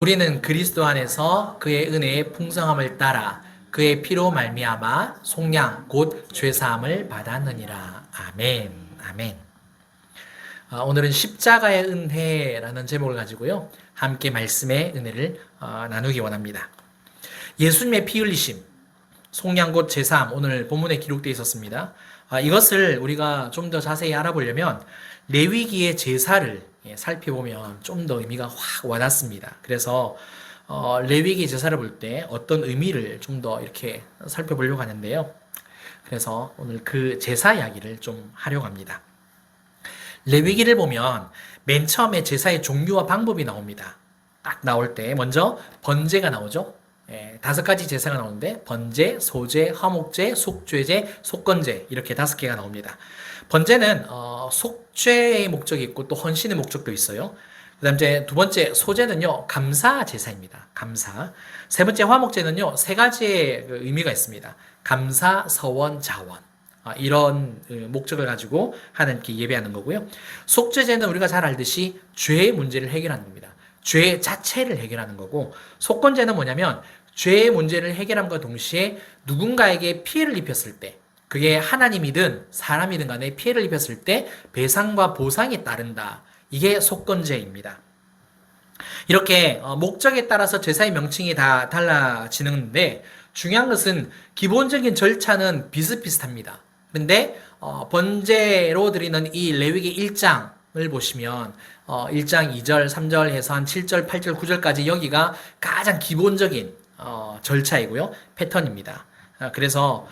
우리는 그리스도 안에서 그의 은혜의 풍성함을 따라 그의 피로 말미암아 속량 곧 죄사함을 받았느니라. 아멘. 아멘. 오늘은 십자가의 은혜라는 제목을 가지고요. 함께 말씀의 은혜를 나누기 원합니다. 예수님의 피 흘리심, 속량 곧 죄사함, 오늘 본문에 기록되어 있었습니다. 이것을 우리가 좀 더 자세히 알아보려면 레위기의 제사를 살펴보면 좀 더 의미가 확 와닿습니다. 그래서 레위기 제사를 볼 때 어떤 의미를 좀 더 이렇게 살펴보려고 하는데요. 그래서 오늘 그 제사 이야기를 좀 하려고 합니다. 레위기를 보면 맨 처음에 제사의 종류와 방법이 나옵니다. 딱 나올 때 먼저 번제가 나오죠. 5가지 제사가 나오는데 번제, 소제, 화목제, 속죄제, 속건제 이렇게 5개가 나옵니다. 번제는 속죄의 목적이 있고 또 헌신의 목적도 있어요. 그다음 이제 두 번째 소제는요 감사 제사입니다. 감사. 세 번째 화목제는요 3가지의 의미가 있습니다. 감사, 서원, 자원. 이런 목적을 가지고 하나님께 예배하는 거고요. 속죄제는 우리가 잘 알듯이 죄의 문제를 해결하는 겁니다. 죄 자체를 해결하는 거고, 속건제는 뭐냐면 죄의 문제를 해결함과 동시에 누군가에게 피해를 입혔을 때, 그게 하나님이든 사람이든 간에 피해를 입혔을 때 배상과 보상이 따른다. 이게 속건제입니다. 이렇게 목적에 따라서 제사의 명칭이 다 달라지는데 중요한 것은 기본적인 절차는 비슷비슷합니다. 근데 번제로 드리는 이 레위기 1장을 보시면 1장 2절, 3절 해서 한 7절, 8절, 9절까지 여기가 가장 기본적인 절차이고요. 패턴입니다. 그래서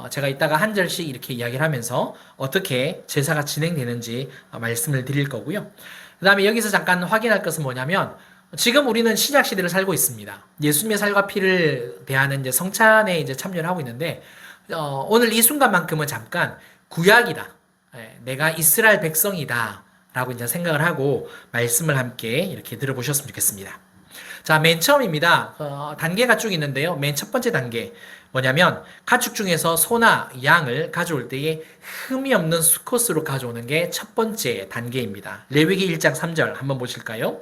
제가 이따가 한 절씩 이렇게 이야기를 하면서 어떻게 제사가 진행되는지 말씀을 드릴 거고요. 그 다음에 여기서 잠깐 확인할 것은 뭐냐면 지금 우리는 신약 시대를 살고 있습니다. 예수님의 살과 피를 대하는 이제 성찬에 이제 참여를 하고 있는데 오늘 이 순간만큼은 잠깐 구약이다. 내가 이스라엘 백성이다. 라고 이제 생각을 하고 말씀을 함께 이렇게 들어보셨으면 좋겠습니다. 자, 맨 처음입니다. 단계가 쭉 있는데요. 맨 첫 번째 단계 뭐냐면 가축 중에서 소나 양을 가져올 때에 흠이 없는 수컷으로 가져오는 게 첫 번째 단계입니다. 레위기 1장 3절 한번 보실까요?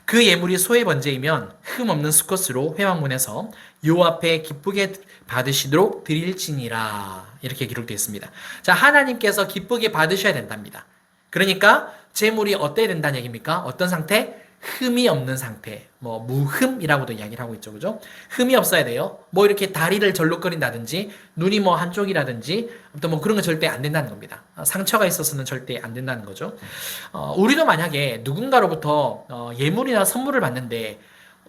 그 예물이 소의 번제이면 흠 없는 수컷으로 회막문에서 여호와 앞에 기쁘게 받으시도록 드릴지니라 이렇게 기록되어 있습니다. 자, 하나님께서 기쁘게 받으셔야 된답니다. 그러니까 제물이 어때야 된다는 얘기입니까? 어떤 상태? 흠이 없는 상태, 뭐 무흠이라고도 이야기를 하고 있죠, 그죠? 흠이 없어야 돼요. 뭐 이렇게 다리를 절룩거린다든지 눈이 뭐 한쪽이라든지 또 뭐 그런 거 절대 안 된다는 겁니다. 상처가 있어서는 절대 안 된다는 거죠. 우리도 만약에 누군가로부터 예물이나 선물을 받는데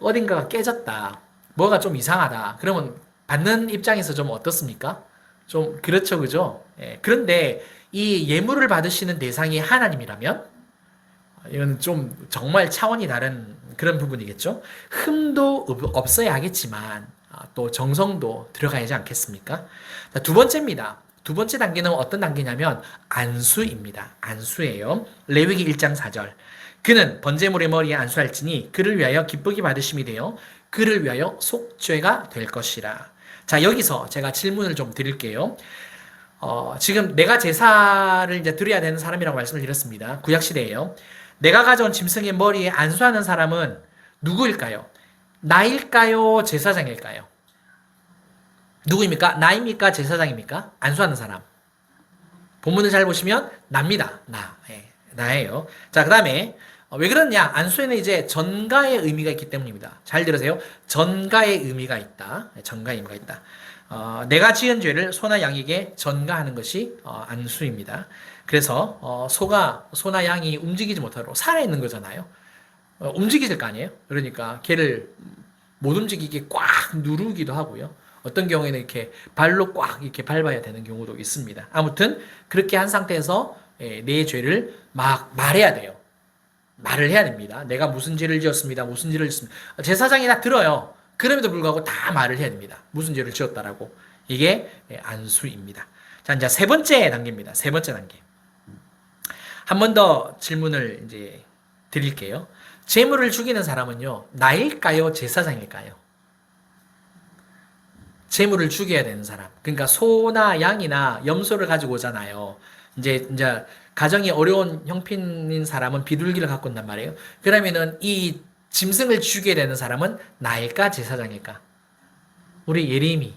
어딘가가 깨졌다, 뭐가 좀 이상하다, 그러면 받는 입장에서 좀 어떻습니까? 좀 그렇죠, 그죠? 예, 그런데 이 예물을 받으시는 대상이 하나님이라면 이건 좀 정말 차원이 다른 그런 부분이겠죠. 흠도 없어야 하겠지만 또 정성도 들어가야 하지 않겠습니까? 자, 두 번째입니다. 두 번째 단계는 어떤 단계냐면 안수입니다. 안수예요. 레위기 1장 4절. 그는 번제물의 머리에 안수할지니 그를 위하여 기쁘게 받으심이 되어 그를 위하여 속죄가 될 것이라. 자, 여기서 제가 질문을 좀 드릴게요. 지금 내가 제사를 이제 드려야 되는 사람이라고 말씀을 드렸습니다. 구약시대예요. 내가 가져온 짐승의 머리에 안수하는 사람은 누구일까요? 나일까요? 제사장일까요? 누구입니까? 나입니까? 제사장입니까? 안수하는 사람. 본문을 잘 보시면 납니다. 나. 예, 나예요. 자, 그 다음에 왜 그러냐? 안수에는 이제 전가의 의미가 있기 때문입니다. 잘 들으세요. 전가의 의미가 있다. 전가의 의미가 있다. 내가 지은 죄를 소나 양에게 전가하는 것이 안수입니다. 그래서 소나 양이 움직이지 못하도록 살아있는 거잖아요. 움직이질 거 아니에요. 그러니까 걔를 못 움직이게 꽉 누르기도 하고요. 어떤 경우에는 이렇게 발로 꽉 이렇게 밟아야 되는 경우도 있습니다. 아무튼 그렇게 한 상태에서 내 죄를 막 말해야 돼요. 말을 해야 됩니다. 내가 무슨 죄를 지었습니다. 무슨 죄를 지었습니다. 제사장이 다 들어요. 그럼에도 불구하고 다 말을 해야 됩니다. 무슨 죄를 지었다라고. 이게 안수입니다. 자, 이제 세 번째 단계입니다. 세 번째 단계. 한 번 더 질문을 이제 드릴게요. 제물을 죽이는 사람은요, 나일까요? 제사장일까요? 제물을 죽여야 되는 사람. 그러니까 소나 양이나 염소를 가지고 오잖아요. 이제 가정이 어려운 형편인 사람은 비둘기를 갖고 온단 말이에요. 그러면은 이 짐승을 죽여야 되는 사람은 나일까 제사장일까? 우리 예림이.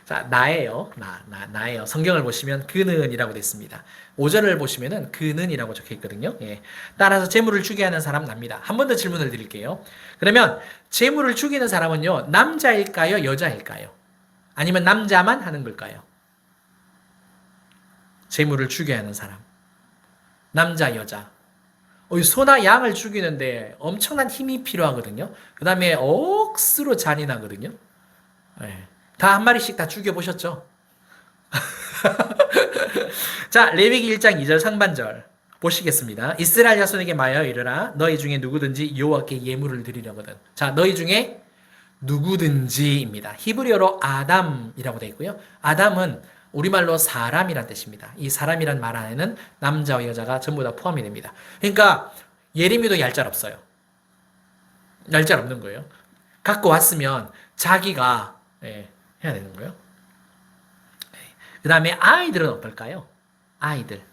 자, 나예요. 나예요. 성경을 보시면 그는이라고 됐습니다. 5절을 보시면은 그는이라고 적혀 있거든요. 예. 따라서 재물을 죽여야 하는 사람 납니다. 한 번 더 질문을 드릴게요. 그러면 재물을 죽이는 사람은요, 남자일까요? 여자일까요? 아니면 남자만 하는 걸까요? 재물을 죽여야 하는 사람. 남자, 여자. 소나 양을 죽이는데 엄청난 힘이 필요하거든요. 그 다음에 억수로 잔인하거든요. 예. 다 한 마리씩 다 죽여보셨죠? 자, 레위기 1장 2절 상반절 보시겠습니다. 이스라엘 자손에게 말하여 이르라 너희 중에 누구든지 여호와께 예물을 드리려거든. 자, 너희 중에 누구든지입니다. 히브리어로 아담이라고 되어 있고요. 아담은 우리말로 사람이란 뜻입니다. 이 사람이란 말 안에는 남자와 여자가 전부 다 포함이 됩니다. 그러니까 예레미야도 얄짤 없어요. 얄짤 없는 거예요. 갖고 왔으면 자기가 해야 되는 거예요. 그 다음에 아이들은 어떨까요? 아이들.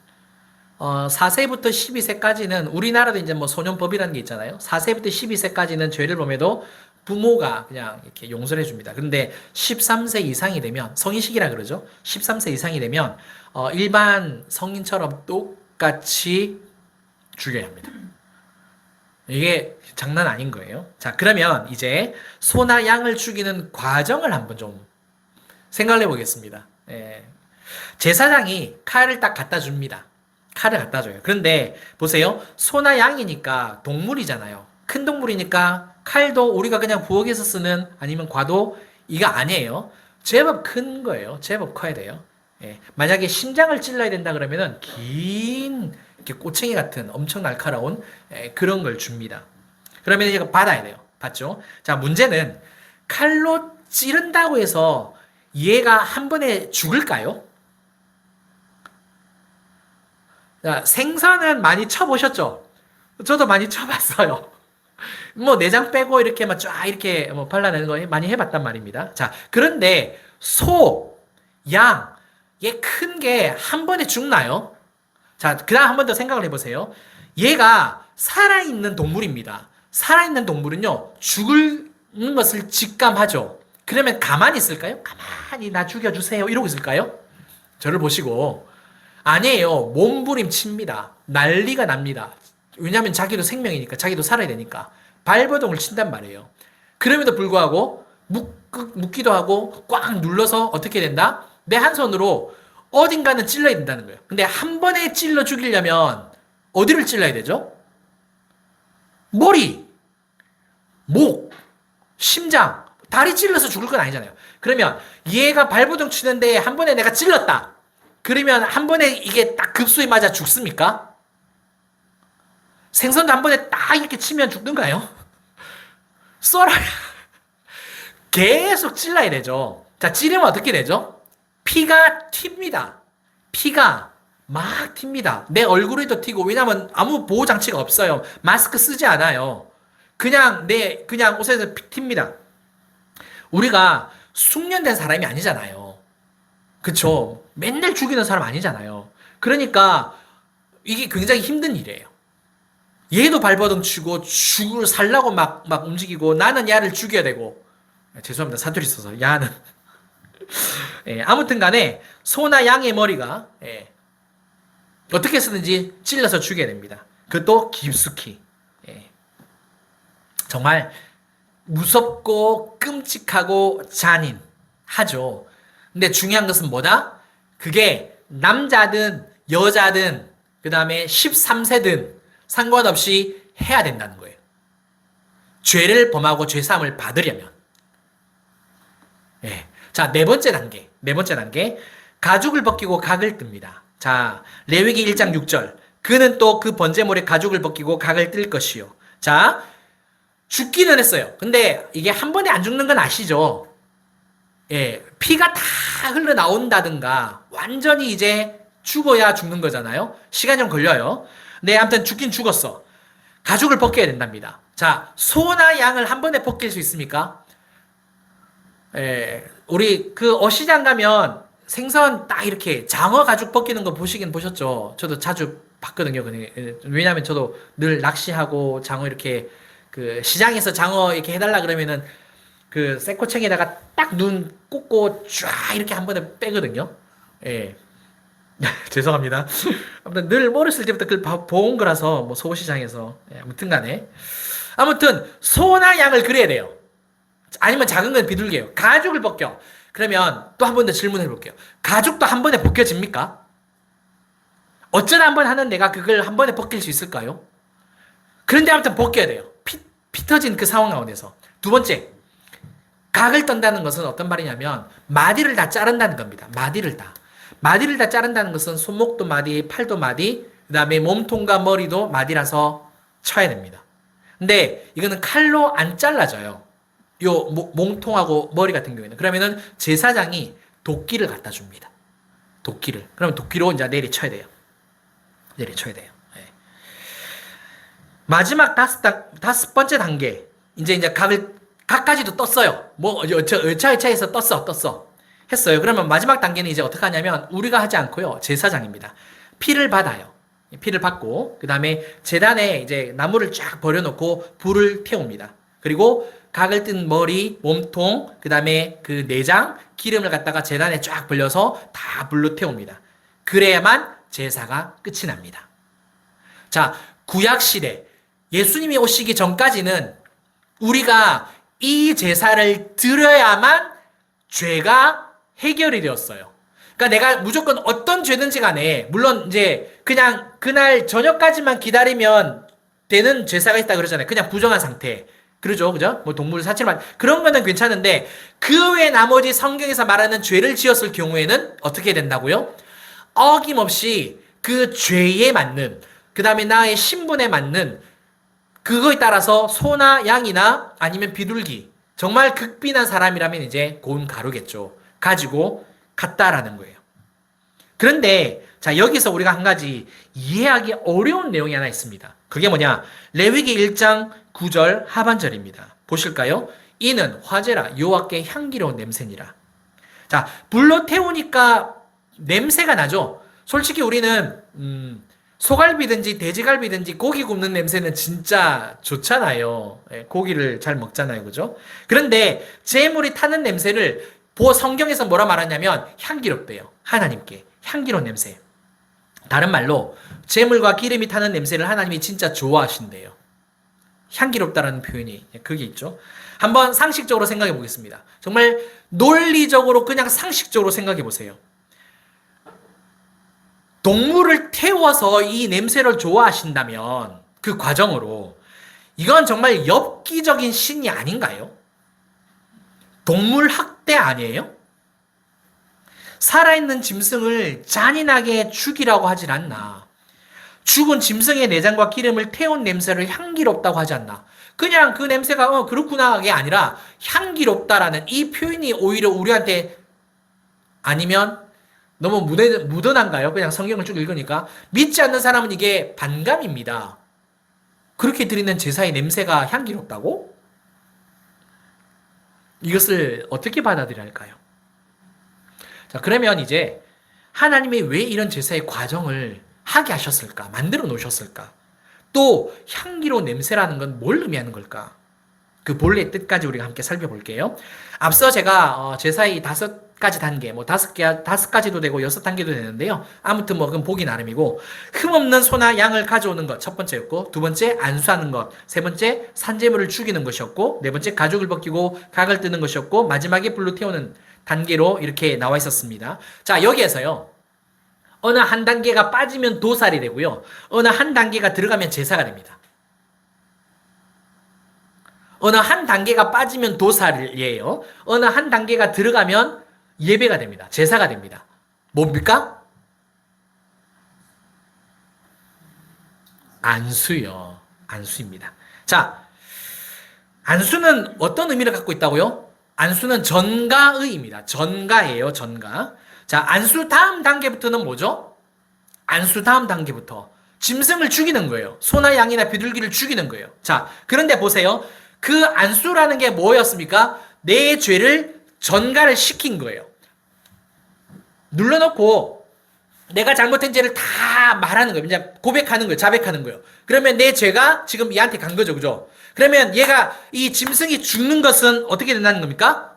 4세부터 12세까지는 우리나라도 이제 뭐 소년법이라는 게 있잖아요. 4세부터 12세까지는 죄를 범해도 부모가 그냥 이렇게 용서를 해줍니다. 근데 13세 이상이 되면, 성인식이라 그러죠. 13세 이상이 되면, 일반 성인처럼 똑같이 죽여야 합니다. 이게 장난 아닌 거예요. 자, 그러면 이제 소나 양을 죽이는 과정을 한번 좀 생각해 보겠습니다. 제사장이 칼을 딱 갖다 줍니다. 칼을 갖다 줘요. 그런데 보세요. 소나 양이니까 동물이잖아요. 큰 동물이니까 칼도 우리가 그냥 부엌에서 쓰는 아니면 과도 이거 아니에요. 제법 큰 거예요. 제법 커야 돼요. 만약에 심장을 찔러야 된다 그러면은 긴 이렇게 꼬챙이 같은 엄청 날카로운 그런 걸 줍니다. 그러면 이제 받아야 돼요. 받죠? 자, 문제는 칼로 찌른다고 해서 얘가 한 번에 죽을까요? 자, 생선은 많이 쳐보셨죠? 저도 많이 쳐봤어요. 뭐 내장 빼고 이렇게 막 쫙 이렇게 뭐 발라내는 거 많이 해봤단 말입니다. 자, 그런데 소, 양, 얘 큰 게 한 번에 죽나요? 자, 그다음 한 번 더 생각을 해보세요. 얘가 살아있는 동물입니다. 살아있는 동물은요, 죽는 것을 직감하죠. 그러면 가만히 있을까요? 가만히 나 죽여주세요. 이러고 있을까요? 저를 보시고. 아니에요. 몸부림칩니다. 난리가 납니다. 왜냐하면 자기도 생명이니까, 자기도 살아야 되니까. 발버둥을 친단 말이에요. 그럼에도 불구하고 묶기도 하고 꽉 눌러서 어떻게 된다? 내 한 손으로 어딘가는 찔러야 된다는 거예요. 근데 한 번에 찔러 죽이려면 어디를 찔러야 되죠? 머리, 목, 심장, 다리 찔러서 죽을 건 아니잖아요. 그러면 얘가 발버둥 치는데 한 번에 내가 찔렀다. 그러면 한 번에 이게 딱 급수에 맞아 죽습니까? 생선도 한 번에 딱 이렇게 치면 죽는가요? 썰어야 계속 찔러야 되죠. 자, 찌르면 어떻게 되죠? 피가 튑니다. 피가 막 튑니다. 내 얼굴에도 튀고, 왜냐면 아무 보호 장치가 없어요. 마스크 쓰지 않아요. 그냥 옷에서 피 튑니다. 우리가 숙련된 사람이 아니잖아요. 그쵸? 맨날 죽이는 사람 아니잖아요. 그러니까 이게 굉장히 힘든 일이에요. 얘도 발버둥 치고 살라고 막 움직이고 나는 야를 죽여야 되고. 죄송합니다. 사투리 써서 야는. 아무튼 간에 소나 양의 머리가 어떻게 쓰든지 찔러서 죽여야 됩니다. 그것도 깊숙이. 정말 무섭고 끔찍하고 잔인하죠. 근데 중요한 것은 뭐다? 그게 남자든 여자든 그 다음에 13세든 상관없이 해야 된다는 거예요. 죄를 범하고 죄사함을 받으려면. 자, 네 번째 단계. 가죽을 벗기고 각을 뜹니다. 자, 레위기 1장 6절. 그는 또 그 번제물에 가죽을 벗기고 각을 뜰 것이요. 자, 죽기는 했어요. 근데 이게 한 번에 안 죽는 건 아시죠? 피가 다 흘러나온다든가 완전히 이제 죽어야 죽는 거잖아요. 시간이 좀 걸려요. 근데 아무튼 죽긴 죽었어. 가죽을 벗겨야 된답니다. 자, 소나 양을 한 번에 벗길 수 있습니까? 우리 그 어시장 가면 생선 딱 이렇게 장어 가죽 벗기는 거 보시긴 보셨죠? 저도 자주 봤거든요. 왜냐하면 저도 늘 낚시하고 장어 이렇게 그 시장에서 장어 이렇게 해달라 그러면은 그 쇠꼬챙이에다가 딱 눈 꽂고 쫙 이렇게 한 번에 빼거든요. 예. 죄송합니다. 아무튼 늘 어렸을 때부터 그걸 본 거라서 뭐 소시장에서 아무튼 간에 아무튼 소나 양을 그려야 돼요. 아니면 작은 건 비둘기예요. 가죽을 벗겨. 그러면 또 한 번 더 질문해 볼게요. 가죽도 한 번에 벗겨집니까? 어쩌다 한 번 하는 내가 그걸 한 번에 벗길 수 있을까요? 그런데 아무튼 벗겨야 돼요. 피 터진 그 상황 가운데서. 두 번째, 각을 떤다는 것은 어떤 말이냐면 마디를 다 자른다는 겁니다. 마디를 다. 마디를 다 자른다는 것은 손목도 마디, 팔도 마디, 그 다음에 몸통과 머리도 마디라서 쳐야 됩니다. 근데 이거는 칼로 안 잘라져요. 요 몸통하고 머리 같은 경우에는. 그러면은 제사장이 도끼를 갖다 줍니다. 도끼를. 그러면 도끼로 이제 내리쳐야 돼요. 내리쳐야 돼요. 네. 마지막 다섯 번째 단계. 이제 각까지도 떴어요. 뭐, 여차여차해서 떴어. 했어요. 그러면 마지막 단계는 이제 어떻게 하냐면, 우리가 하지 않고요. 제사장입니다. 피를 받아요. 피를 받고, 그 다음에 제단에 이제 나무를 쫙 버려놓고 불을 태웁니다. 그리고 각을 뜬 머리, 몸통, 그 다음에 그 내장, 기름을 갖다가 제단에 쫙 불려서 다 불로 태웁니다. 그래야만 제사가 끝이 납니다. 자, 구약시대, 예수님이 오시기 전까지는 우리가 이 제사를 드려야만 죄가 해결이 되었어요. 그러니까 내가 무조건 어떤 죄든지 간에, 물론 이제 그냥 그날 저녁까지만 기다리면 되는 제사가 있다 그러잖아요. 그냥 부정한 상태. 그러죠. 그죠? 뭐 동물 사체만. 그런 거는 괜찮은데, 그 외에 나머지 성경에서 말하는 죄를 지었을 경우에는 어떻게 된다고요? 어김없이 그 죄에 맞는, 그 다음에 나의 신분에 맞는, 그거에 따라서 소나 양이나 아니면 비둘기, 정말 극빈한 사람이라면 이제 고운 가루겠죠. 가지고 갔다라는 거예요. 그런데 자, 여기서 우리가 한 가지 이해하기 어려운 내용이 하나 있습니다. 그게 뭐냐? 레위기 1장 9절 하반절입니다. 보실까요? 이는 화제라 여호와께 향기로운 냄새니라. 자, 불로 태우니까 냄새가 나죠. 솔직히 우리는 소갈비든지 돼지갈비든지 고기 굽는 냄새는 진짜 좋잖아요. 고기를 잘 먹잖아요. 그죠? 그런데 재물이 타는 냄새를 성경에서 뭐라 말하냐면 향기롭대요. 하나님께 향기로운 냄새. 다른 말로 재물과 기름이 타는 냄새를 하나님이 진짜 좋아하신대요. 향기롭다라는 표현이 그게 있죠. 한번 상식적으로 생각해 보겠습니다. 정말 논리적으로 그냥 상식적으로 생각해 보세요. 동물을 태워서 이 냄새를 좋아하신다면 그 과정으로 이건 정말 엽기적인 신이 아닌가요? 동물 학대 아니에요? 살아있는 짐승을 잔인하게 죽이라고 하질 않나. 죽은 짐승의 내장과 기름을 태운 냄새를 향기롭다고 하지 않나. 그냥 그 냄새가 그렇구나가 아니라 향기롭다라는 이 표현이 오히려 우리한테, 아니면 너무 무던한가요? 그냥 성경을 쭉 읽으니까. 믿지 않는 사람은 이게 반감입니다. 그렇게 드리는 제사의 냄새가 향기롭다고? 이것을 어떻게 받아들여야 할까요? 자, 그러면 이제 하나님이 왜 이런 제사의 과정을 하게 하셨을까? 만들어 놓으셨을까? 또 향기로운 냄새라는 건 뭘 의미하는 걸까? 그 본래의 뜻까지 우리가 함께 살펴볼게요. 앞서 제가 제사의 5가지 단계, 뭐 5가지도 되고 6단계도 되는데요. 아무튼 뭐 그건 보기 나름이고, 흠없는 소나 양을 가져오는 것 첫 번째였고, 두 번째 안수하는 것, 세 번째 산재물을 죽이는 것이었고, 네 번째 가죽을 벗기고 각을 뜨는 것이었고, 마지막에 불로 태우는 단계로 이렇게 나와 있었습니다. 자, 여기에서요, 어느 한 단계가 빠지면 도살이 되고요, 어느 한 단계가 들어가면 제사가 됩니다. 어느 한 단계가 빠지면 도살이에요. 어느 한 단계가 들어가면 예배가 됩니다. 제사가 됩니다. 뭡니까? 안수요. 안수입니다. 자, 안수는 어떤 의미를 갖고 있다고요? 안수는 전가의입니다. 전가예요. 전가. 자, 안수 다음 단계부터는 뭐죠? 안수 다음 단계부터 짐승을 죽이는 거예요. 소나 양이나 비둘기를 죽이는 거예요. 자, 그런데 보세요. 그 안수라는 게 뭐였습니까? 내 죄를 전가를 시킨 거예요. 눌러놓고 내가 잘못한 죄를 다 말하는 거예요. 이제 고백하는 거예요. 자백하는 거예요. 그러면 내 죄가 지금 얘한테 간 거죠. 그죠? 그러면 얘가 이 짐승이 죽는 것은 어떻게 된다는 겁니까?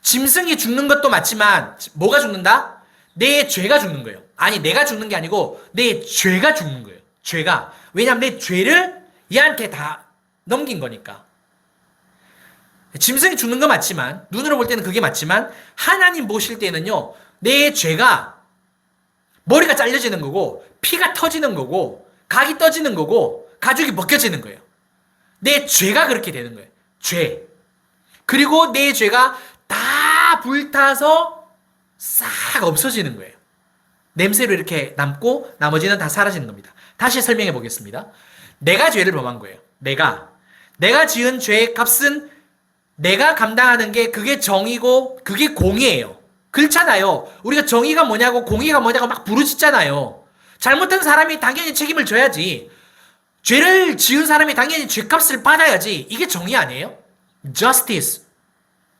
짐승이 죽는 것도 맞지만 뭐가 죽는다? 내 죄가 죽는 거예요. 아니 내가 죽는 게 아니고 내 죄가 죽는 거예요. 죄가. 왜냐하면 내 죄를 얘한테 다 넘긴 거니까. 짐승이 죽는 거 맞지만 눈으로 볼 때는 그게 맞지만 하나님 보실 때는요. 내 죄가 머리가 잘려지는 거고 피가 터지는 거고 각이 떠지는 거고 가죽이 벗겨지는 거예요. 내 죄가 그렇게 되는 거예요. 죄. 그리고 내 죄가 다 불타서 싹 없어지는 거예요. 냄새로 이렇게 남고 나머지는 다 사라지는 겁니다. 다시 설명해 보겠습니다. 내가 죄를 범한 거예요. 내가 지은 죄의 값은 내가 감당하는 게 그게 정의고 그게 공의예요. 그렇잖아요. 우리가 정의가 뭐냐고 공의가 뭐냐고 막 부르짖잖아요. 잘못한 사람이 당연히 책임을 져야지. 죄를 지은 사람이 당연히 죄값을 받아야지. 이게 정의 아니에요? Justice,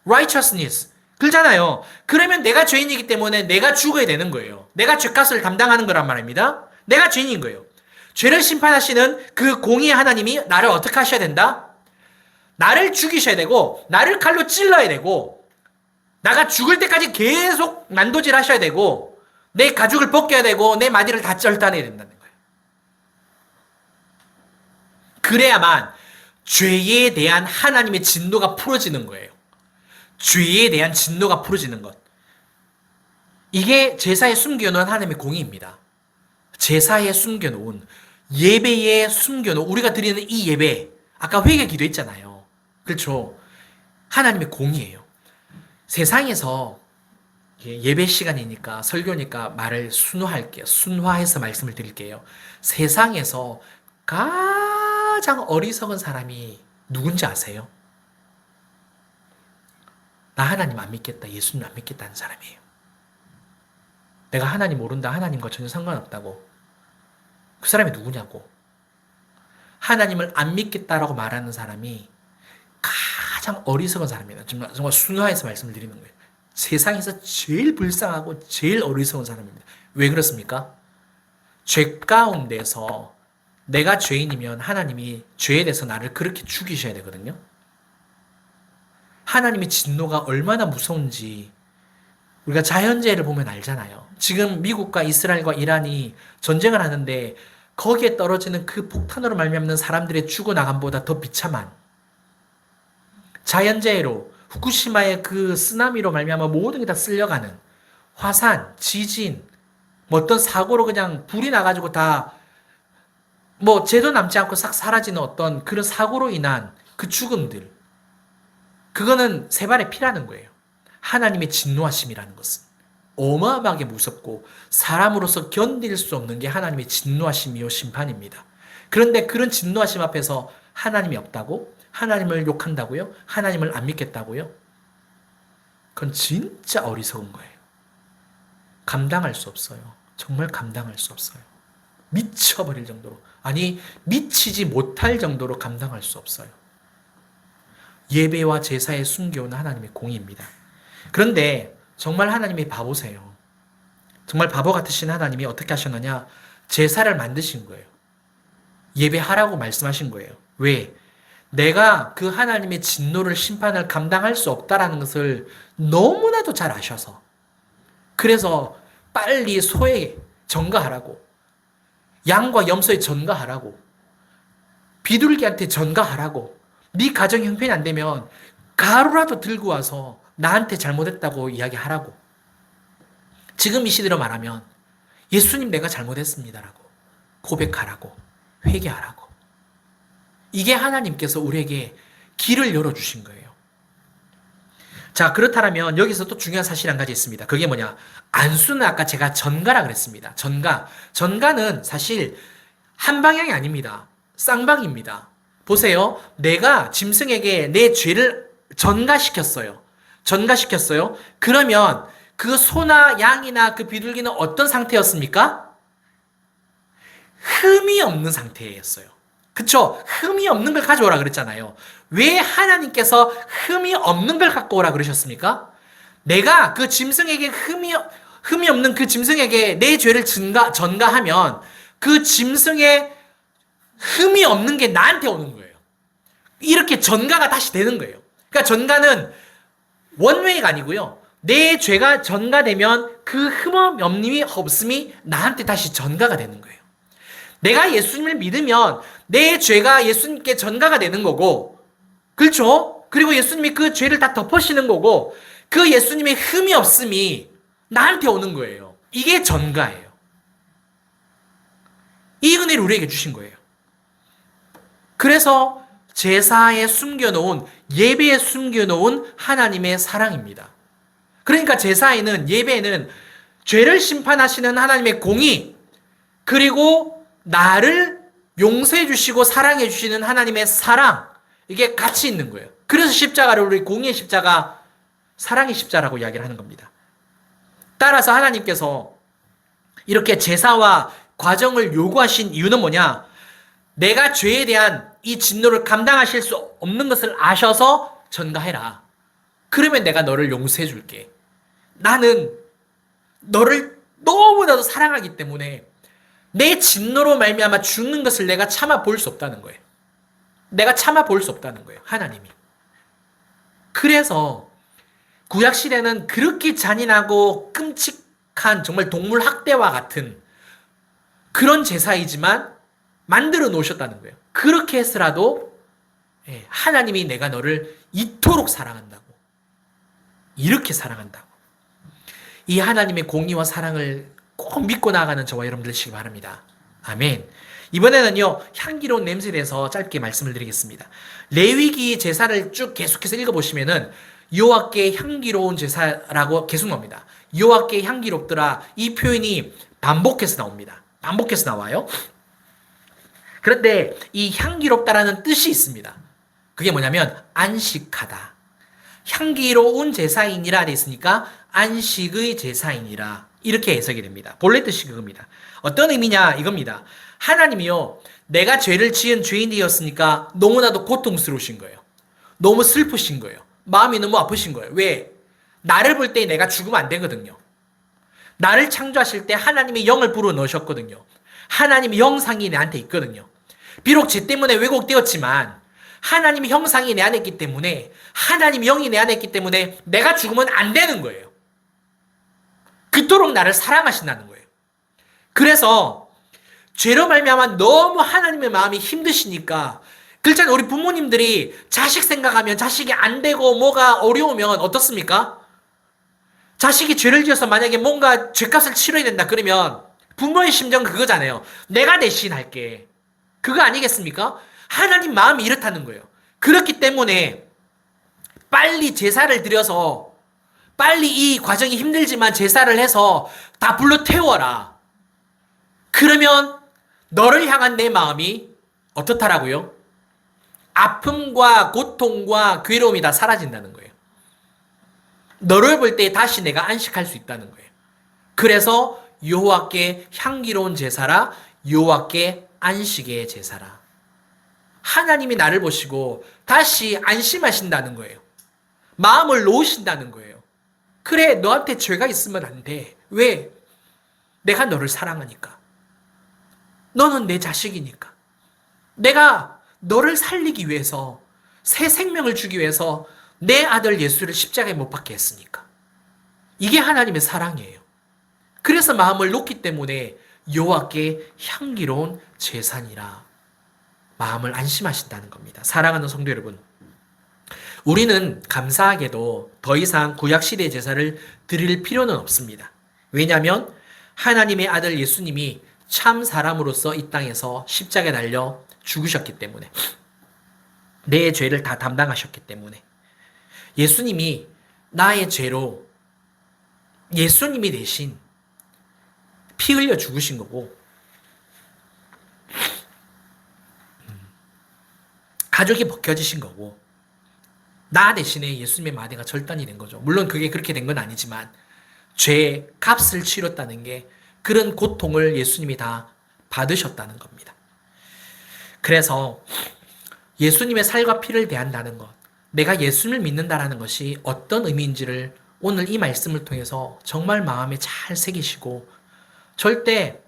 righteousness. 그렇잖아요. 그러면 내가 죄인이기 때문에 내가 죽어야 되는 거예요. 내가 죄값을 담당하는 거란 말입니다. 내가 죄인인 거예요. 죄를 심판하시는 그 공의의 하나님이 나를 어떻게 하셔야 된다? 나를 죽이셔야 되고 나를 칼로 찔러야 되고 나가 죽을 때까지 계속 난도질 하셔야 되고 내 가죽을 벗겨야 되고 내 마디를 다 쩔따내야 된다는 거예요. 그래야만 죄에 대한 하나님의 진노가 풀어지는 거예요. 죄에 대한 진노가 풀어지는 것. 이게 제사에 숨겨놓은 하나님의 공의입니다. 제사에 숨겨놓은 예배에 숨겨놓은 우리가 드리는 이 예배 아까 회개 기도했잖아요. 그렇죠? 하나님의 공의예요. 세상에서 예배 시간이니까 설교니까 말을 순화할게요. 순화해서 말씀을 드릴게요. 세상에서 가장 어리석은 사람이 누군지 아세요? 나 하나님 안 믿겠다. 예수님 안 믿겠다는 사람이에요. 내가 하나님 모른다. 하나님과 전혀 상관없다고. 그 사람이 누구냐고. 하나님을 안 믿겠다라고 말하는 사람이 가장 어리석은 사람이에요. 정말 순화해서 말씀을 드리는 거예요. 세상에서 제일 불쌍하고 제일 어리석은 사람입니다. 왜 그렇습니까? 죄 가운데서 내가 죄인이면 하나님이 죄에 대해서 나를 그렇게 죽이셔야 되거든요. 하나님의 진노가 얼마나 무서운지 우리가 자연재해를 보면 알잖아요. 지금 미국과 이스라엘과 이란이 전쟁을 하는데 거기에 떨어지는 그 폭탄으로 말미암는 사람들의 죽어나감보다 더 비참한 자연재해로 후쿠시마의 그 쓰나미로 말미암아 모든 게 다 쓸려가는 화산, 지진, 뭐 어떤 사고로 그냥 불이 나가지고 다 뭐 죄도 남지 않고 싹 사라지는 어떤 그런 사고로 인한 그 죽음들. 그거는 세 발의 피라는 거예요. 하나님의 진노하심이라는 것은 어마어마하게 무섭고 사람으로서 견딜 수 없는 게 하나님의 진노하심이요 심판입니다. 그런데 그런 진노하심 앞에서 하나님이 없다고? 하나님을 욕한다고요? 하나님을 안 믿겠다고요? 그건 진짜 어리석은 거예요. 감당할 수 없어요. 정말 감당할 수 없어요. 미쳐버릴 정도로, 아니 미치지 못할 정도로 감당할 수 없어요. 예배와 제사에 숨겨오는 하나님의 공의입니다. 그런데 정말 하나님이 바보세요. 정말 바보 같으신 하나님이 어떻게 하셨느냐? 제사를 만드신 거예요. 예배하라고 말씀하신 거예요. 왜? 내가 그 하나님의 진노를 심판을 감당할 수 없다라는 것을 너무나도 잘 아셔서 그래서 빨리 소에 전가하라고 양과 염소에 전가하라고 비둘기한테 전가하라고 네 가정 형편이 안 되면 가루라도 들고 와서 나한테 잘못했다고 이야기하라고. 지금 이 시대로 말하면 예수님 내가 잘못했습니다라고 고백하라고 회개하라고. 이게 하나님께서 우리에게 길을 열어주신 거예요. 자, 그렇다면 여기서 또 중요한 사실 한 가지 있습니다. 그게 뭐냐? 안수는 아까 제가 전가라 그랬습니다. 전가는 사실 한 방향이 아닙니다. 쌍방입니다. 보세요. 내가 짐승에게 내 죄를 전가시켰어요. 그러면 그 소나 양이나 그 비둘기는 어떤 상태였습니까? 흠이 없는 상태였어요. 그쵸? 흠이 없는 걸 가져오라 그랬잖아요. 왜 하나님께서 흠이 없는 걸 갖고 오라 그러셨습니까? 내가 그 짐승에게 흠이 없는 그 짐승에게 내 죄를 전가하면 그 짐승의 흠이 없는 게 나한테 오는 거예요. 이렇게 전가가 다시 되는 거예요. 그러니까 전가는 원웨이가 아니고요. 내 죄가 전가되면 그 흠이 없음이 나한테 다시 전가가 되는 거예요. 내가 예수님을 믿으면 내 죄가 예수님께 전가가 되는 거고, 그렇죠? 그리고 예수님이 그 죄를 다 덮으시는 거고, 그 예수님의 흠이 없음이 나한테 오는 거예요. 이게 전가예요. 이 은혜를 우리에게 주신 거예요. 그래서 제사에 숨겨놓은, 예배에 숨겨놓은 하나님의 사랑입니다. 그러니까 제사에는, 예배에는 죄를 심판하시는 하나님의 공의, 그리고 나를 용서해 주시고 사랑해 주시는 하나님의 사랑, 이게 같이 있는 거예요. 그래서 십자가를 우리 공의의 십자가, 사랑의 십자라고 이야기를 하는 겁니다. 따라서 하나님께서 이렇게 제사와 과정을 요구하신 이유는 뭐냐? 내가 죄에 대한 이 진노를 감당하실 수 없는 것을 아셔서 전가해라. 그러면 내가 너를 용서해 줄게. 나는 너를 너무나도 사랑하기 때문에 내 진노로 말미암아 죽는 것을 내가 참아 볼 수 없다는 거예요. 내가 참아 볼 수 없다는 거예요. 하나님이. 그래서 구약 시대는 그렇게 잔인하고 끔찍한 정말 동물 학대와 같은 그런 제사이지만 만들어 놓으셨다는 거예요. 그렇게 해서라도 하나님이 내가 너를 이토록 사랑한다고. 이렇게 사랑한다고. 이 하나님의 공의와 사랑을 꼭 믿고 나아가는 저와 여러분들 되시기 바랍니다. 아멘. 이번에는요, 향기로운 냄새에 대해서 짧게 말씀을 드리겠습니다. 레위기 제사를 쭉 계속해서 읽어보시면은 여호와께 향기로운 제사라고 계속 나옵니다. 여호와께 향기롭더라. 이 표현이 반복해서 나옵니다. 반복해서 나와요. 그런데 이 향기롭다라는 뜻이 있습니다. 그게 뭐냐면 안식하다. 향기로운 제사이니라 됐으니까 안식의 제사이니라. 이렇게 해석이 됩니다. 본래 뜻이 그겁니다. 어떤 의미냐 이겁니다. 하나님이요, 내가 죄를 지은 죄인이었으니까 너무나도 고통스러우신 거예요. 너무 슬프신 거예요. 마음이 너무 아프신 거예요. 왜? 나를 볼 때 내가 죽으면 안 되거든요. 나를 창조하실 때 하나님이 영을 불어 넣으셨거든요. 하나님의 형상이 내한테 있거든요. 비록 죄 때문에 왜곡되었지만 하나님의 형상이 내 안에 있기 때문에, 하나님의 영이 내 안에 있기 때문에 내가 죽으면 안 되는 거예요. 그토록 나를 사랑하신다는 거예요. 그래서 죄로 말미암아 너무 하나님의 마음이 힘드시니까, 그렇잖아요. 우리 부모님들이 자식 생각하면 자식이 안 되고 뭐가 어려우면 어떻습니까? 자식이 죄를 지어서 만약에 뭔가 죄값을 치러야 된다 그러면 부모의 심정은 그거잖아요. 내가 대신 할게. 그거 아니겠습니까? 하나님 마음이 이렇다는 거예요. 그렇기 때문에 빨리 제사를 드려서, 빨리 이 과정이 힘들지만 제사를 해서 다 불러 태워라. 그러면 너를 향한 내 마음이 어떻다라고요? 아픔과 고통과 괴로움이 다 사라진다는 거예요. 너를 볼 때 다시 내가 안식할 수 있다는 거예요. 그래서 여호와께 향기로운 제사라, 여호와께 안식의 제사라. 하나님이 나를 보시고 다시 안심하신다는 거예요. 마음을 놓으신다는 거예요. 그래, 너한테 죄가 있으면 안 돼. 왜? 내가 너를 사랑하니까. 너는 내 자식이니까. 내가 너를 살리기 위해서, 새 생명을 주기 위해서 내 아들 예수를 십자가에 못 박게 했으니까. 이게 하나님의 사랑이에요. 그래서 마음을 놓기 때문에 여호와께 향기로운 제사니라. 마음을 안심하신다는 겁니다. 사랑하는 성도 여러분, 우리는 감사하게도 더 이상 구약시대의 제사를 드릴 필요는 없습니다. 왜냐하면 하나님의 아들 예수님이 참 사람으로서 이 땅에서 십자가에 달려 죽으셨기 때문에, 내 죄를 다 담당하셨기 때문에, 예수님이 나의 죄로 예수님이 대신 피 흘려 죽으신 거고, 가족이 벗겨지신 거고, 나 대신에 예수님의 마대가 절단이 된 거죠. 물론 그게 그렇게 된 건 아니지만 죄의 값을 치렀다는 게, 그런 고통을 예수님이 다 받으셨다는 겁니다. 그래서 예수님의 살과 피를 대한다는 것, 내가 예수님을 믿는다라는 것이 어떤 의미인지를 오늘 이 말씀을 통해서 정말 마음에 잘 새기시고 절대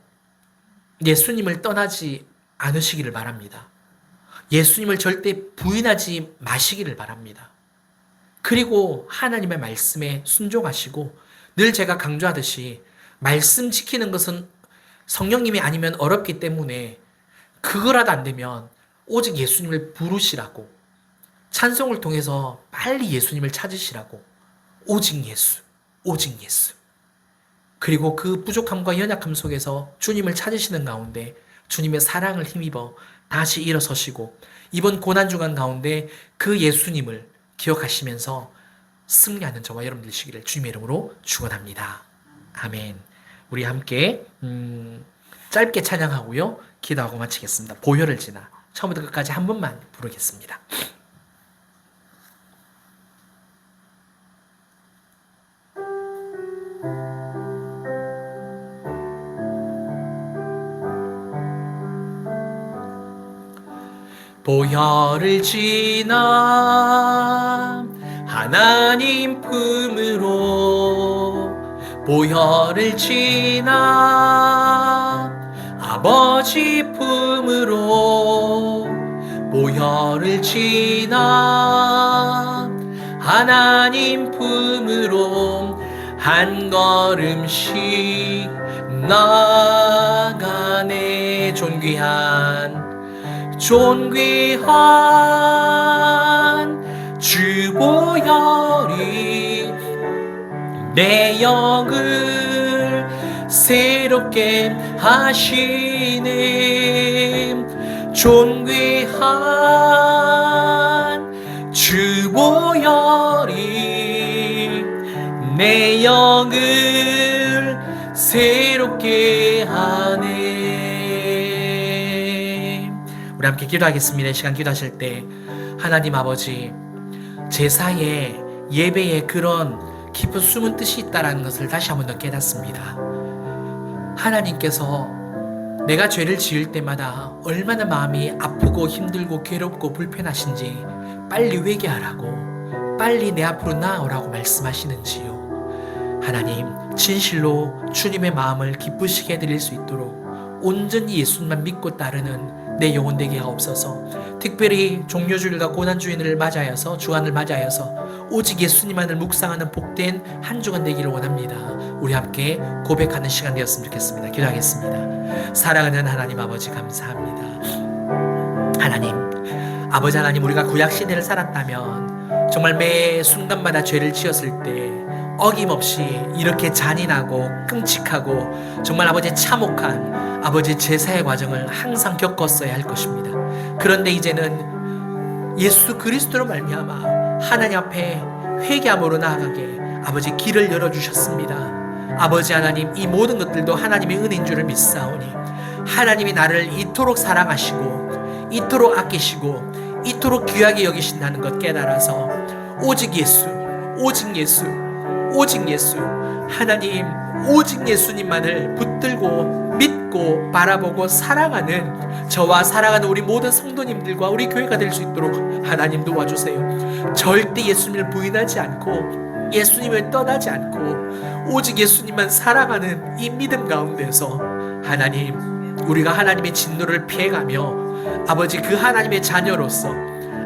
예수님을 떠나지 않으시기를 바랍니다. 예수님을 절대 부인하지 마시기를 바랍니다. 그리고 하나님의 말씀에 순종하시고 늘 제가 강조하듯이 말씀 지키는 것은 성령님이 아니면 어렵기 때문에 그거라도 안 되면 오직 예수님을 부르시라고 찬송을 통해서 빨리 예수님을 찾으시라고 오직 예수, 오직 예수. 그리고 그 부족함과 연약함 속에서 주님을 찾으시는 가운데 주님의 사랑을 힘입어 다시 일어서시고 이번 고난주간 가운데 그 예수님을 기억하시면서 승리하는 저와 여러분 되시기를 주님의 이름으로 축원합니다. 아멘. 우리 함께 짧게 찬양하고요. 기도하고 마치겠습니다. 보혈을 지나 처음부터 끝까지 한 번만 부르겠습니다. 보혈을 지나 하나님 품으로 보혈을 지나 아버지 품으로 보혈을 지나 하나님 품으로 한 걸음씩 나가네. 존귀한 주 보혈이 내 영을 새롭게 하시네. 존귀한 주 보혈이 내 영을 새롭게 하네. 우리 함께 기도하겠습니다. 이 시간 기도하실 때 하나님 아버지, 제사에 예배에 그런 깊은 숨은 뜻이 있다는 것을 다시 한번 더 깨닫습니다. 하나님께서 내가 죄를 지을 때마다 얼마나 마음이 아프고 힘들고 괴롭고 불편하신지 빨리 회개하라고, 빨리 내 앞으로 나아오라고 말씀하시는지요. 하나님, 진실로 주님의 마음을 기쁘시게 해드릴 수 있도록 온전히 예수님만 믿고 따르는 내 영혼 되게 하옵소서. 특별히 종료주일과 고난주일을 맞이하여서 주안을 맞이하여서 오직 예수님만을 묵상하는 복된 한 주간 되기를 원합니다. 우리 함께 고백하는 시간 되었으면 좋겠습니다. 기도하겠습니다. 사랑하는 하나님 아버지, 감사합니다. 아버지 하나님, 우리가 구약시대를 살았다면 정말 매 순간마다 죄를 지었을 때 어김없이 이렇게 잔인하고 끔찍하고 정말 아버지 참혹한 아버지 제사의 과정을 항상 겪었어야 할 것입니다. 그런데 이제는 예수 그리스도로 말미암아 하나님 앞에 회개함으로 나아가게 아버지 길을 열어주셨습니다. 아버지 하나님, 이 모든 것들도 하나님의 은혜인 줄을 믿사오니 하나님이 나를 이토록 사랑하시고 이토록 아끼시고 이토록 귀하게 여기신다는 것 깨달아서 오직 예수, 오직 예수, 오직 예수, 하나님 오직 예수님만을 붙들고 믿고 바라보고 사랑하는 저와 사랑하는 우리 모든 성도님들과 우리 교회가 될 수 있도록 하나님 도와주세요. 절대 예수님을 부인하지 않고 예수님을 떠나지 않고 오직 예수님만 사랑하는 이 믿음 가운데서 하나님, 우리가 하나님의 진노를 피해가며 아버지 그 하나님의 자녀로서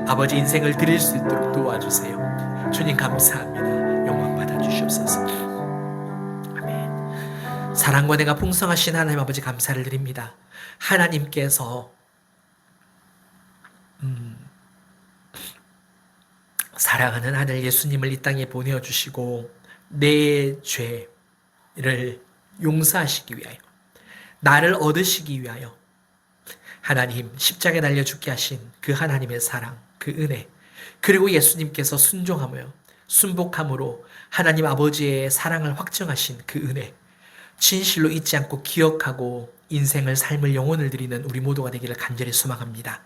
아버지 인생을 드릴 수 있도록 도와주세요. 주님 감사합니다. 영광 받아주시옵소서. 아멘. 사랑과 내가 풍성하신 하나님 아버지 감사를 드립니다. 하나님께서 사랑하는 아들 예수님을 이 땅에 보내어주시고 내 죄를 용서하시기 위하여, 나를 얻으시기 위하여 하나님 십자가에 달려 죽게 하신 그 하나님의 사랑, 그 은혜, 그리고 예수님께서 순종하며 순복함으로 하나님 아버지의 사랑을 확증하신 그 은혜, 진실로 잊지 않고 기억하고 인생을 삶을 영혼을 드리는 우리 모두가 되기를 간절히 소망합니다.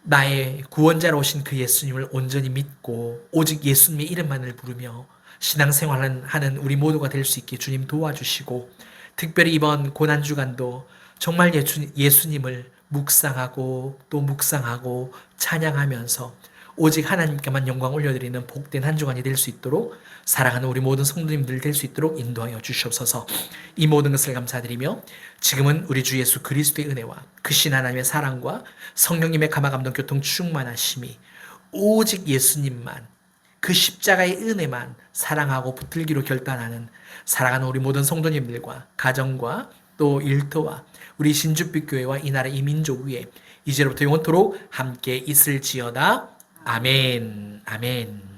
나의 구원자로 오신 그 예수님을 온전히 믿고 오직 예수님의 이름만을 부르며 신앙생활하는 우리 모두가 될 수 있게 주님 도와주시고, 특별히 이번 고난주간도 정말 예수님을 묵상하고 또 묵상하고 찬양하면서 오직 하나님께만 영광 올려드리는 복된 한 주간이 될 수 있도록 사랑하는 우리 모든 성도님들 될 수 있도록 인도하여 주시옵소서. 이 모든 것을 감사드리며 지금은 우리 주 예수 그리스도의 은혜와 크신 하나님의 사랑과 성령님의 감화감동 교통 충만하심이 오직 예수님만 그 십자가의 은혜만 사랑하고 붙들기로 결단하는 사랑하는 우리 모든 성도님들과 가정과 또 일터와 우리 신주빛 교회와 이 나라 이 민족 위에 이제로부터 영원토록 함께 있을지어다. 아멘. 아멘.